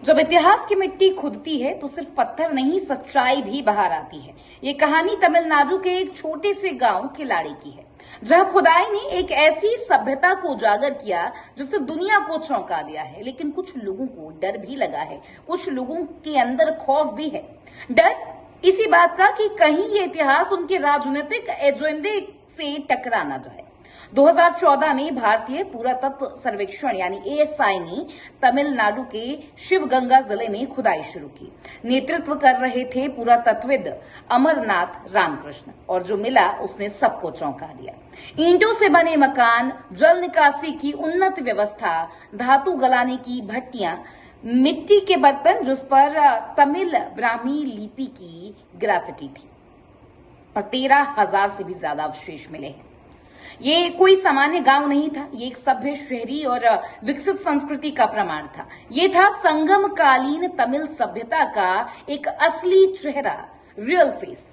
जब इतिहास की मिट्टी खुदती है तो सिर्फ पत्थर नहीं, सच्चाई भी बाहर आती है। ये कहानी तमिलनाडु के एक छोटे से गांव किलाड़ी की है, जहां खुदाई ने एक ऐसी सभ्यता को उजागर किया जिसने दुनिया को चौंका दिया है। लेकिन कुछ लोगों को डर भी लगा है, कुछ लोगों के अंदर खौफ भी है। डर इसी बात का कि कहीं ये इतिहास उनके राजनीतिक एजेंडे से टकरा ना जाए। 2014 में भारतीय पुरातत्व सर्वेक्षण यानी एएसआई ने तमिलनाडु के शिवगंगा जिले में खुदाई शुरू की। नेतृत्व कर रहे थे पुरातत्वविद अमरनाथ रामकृष्ण, और जो मिला उसने सबको चौंका दिया। ईंटों से बने मकान, जल निकासी की उन्नत व्यवस्था, धातु गलाने की भट्टियां, मिट्टी के बर्तन जिस पर तमिल ब्राह्मी लिपि की ग्राफिटी थी, और 13,000 से भी ज्यादा अवशेष मिले हैं। ये कोई सामान्य गांव नहीं था, ये एक सभ्य, शहरी और विकसित संस्कृति का प्रमाण था। ये था संगम कालीन तमिल सभ्यता का एक असली चेहरा, real face.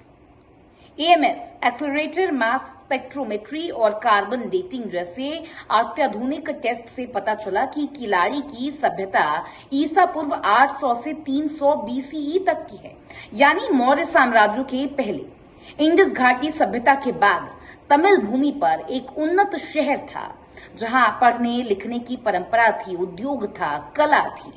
AMS, accelerator mass spectrometry और कार्बन डेटिंग जैसे अत्याधुनिक टेस्ट से पता चला कि किलाड़ी की सभ्यता ईसा पूर्व 800 से 300 बीसीई तक की है, यानी मौर्य साम्राज्य के पहले। इंडस घाटी सभ्यता के बाद तमिल भूमि पर एक उन्नत शहर था, जहां पढ़ने लिखने की परंपरा थी, उद्योग था, कला थी।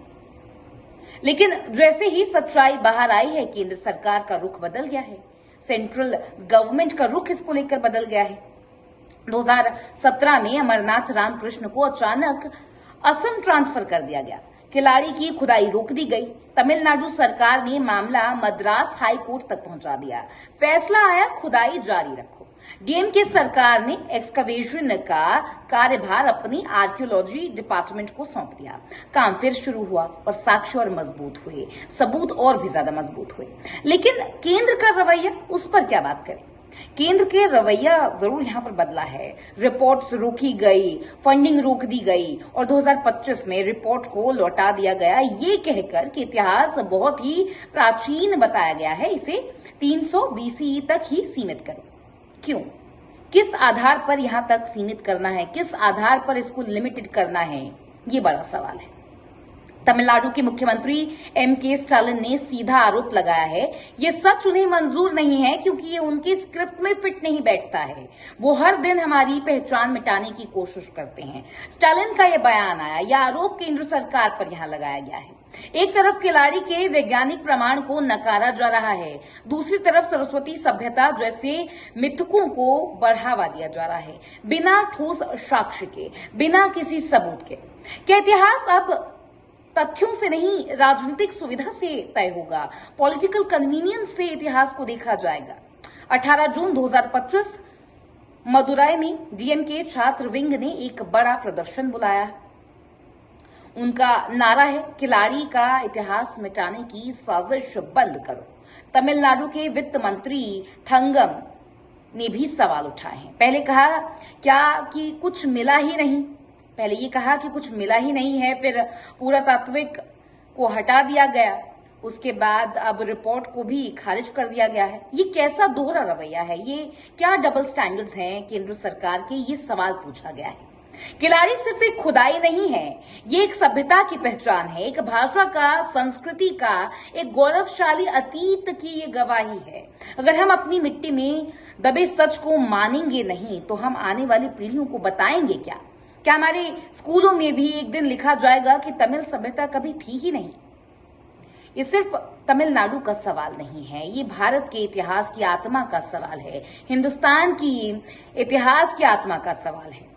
लेकिन जैसे ही सच्चाई बाहर आई है, केंद्र सरकार का रुख बदल गया है, सेंट्रल गवर्नमेंट का रुख इसको लेकर बदल गया है। 2017 में अमरनाथ रामकृष्ण को अचानक असम ट्रांसफर कर दिया गया। किलाड़ी की खुदाई रोक दी गई। तमिलनाडु सरकार ने मामला मद्रास हाई कोर्ट तक पहुंचा दिया। फैसला आया, खुदाई जारी रखो। डीएमके सरकार ने एक्सकवेशन का कार्यभार अपनी आर्कियोलॉजी डिपार्टमेंट को सौंप दिया। काम फिर शुरू हुआ और साक्ष्य और मजबूत हुए, सबूत और भी ज्यादा मजबूत हुए। लेकिन केंद्र का रवैया, उस पर क्या बात करें। केंद्र के रवैया जरूर यहां पर बदला है। रिपोर्ट्स रोकी गई, फंडिंग रोक दी गई और 2025 में रिपोर्ट को लौटा दिया गया, ये कहकर कि इतिहास बहुत ही प्राचीन बताया गया है, इसे 300 बीसीई तक ही सीमित करो। क्यों, किस आधार पर यहां तक सीमित करना है, किस आधार पर इसको लिमिटेड करना है, ये बड़ा सवाल है। तमिलनाडु के मुख्यमंत्री एमके स्टालिन ने सीधा आरोप लगाया है, ये सच उन्हें मंजूर नहीं है क्योंकि ये उनके स्क्रिप्ट में फिट नहीं बैठता है। वो हर दिन हमारी पहचान मिटाने की कोशिश करते हैं। स्टालिन का ये बयान आया, यह आरोप केंद्र सरकार पर यहां लगाया गया है। एक तरफ किलाड़ी के वैज्ञानिक प्रमाण को नकारा जा रहा है, दूसरी तरफ सरस्वती सभ्यता जैसे मिथकों को बढ़ावा दिया जा रहा है, बिना ठोस साक्ष्य के, बिना किसी सबूत के। क्या इतिहास अब तथ्यों से नहीं, राजनीतिक सुविधा से तय होगा? पॉलिटिकल कन्वीनियंस से इतिहास को देखा जाएगा। 18 जून 2025 मदुराई में डीएमके छात्र विंग ने एक बड़ा प्रदर्शन बुलाया। उनका नारा है, किलाड़ी का इतिहास मिटाने की साजिश बंद करो। तमिलनाडु के वित्त मंत्री थंगम ने भी सवाल उठाए हैं। पहले कहा क्या कि कुछ मिला ही नहीं, पहले ये कहा कि कुछ मिला ही नहीं है, फिर पुरातात्विक को हटा दिया गया, उसके बाद अब रिपोर्ट को भी खारिज कर दिया गया है। ये कैसा दोहरा रवैया है, ये क्या डबल स्टैंडर्ड्स हैं केंद्र सरकार के, ये सवाल पूछा गया है। किलाड़ी सिर्फ एक खुदाई नहीं है, ये एक सभ्यता की पहचान है, एक भाषा का, संस्कृति का, एक गौरवशाली अतीत की ये गवाही है। अगर हम अपनी मिट्टी में दबे सच को मानेंगे नहीं तो हम आने वाली पीढ़ियों को बताएंगे क्या? क्या हमारे स्कूलों में भी एक दिन लिखा जाएगा कि तमिल सभ्यता कभी थी ही नहीं? ये सिर्फ तमिलनाडु का सवाल नहीं है, ये भारत के इतिहास की आत्मा का सवाल है, हिंदुस्तान की इतिहास की आत्मा का सवाल है।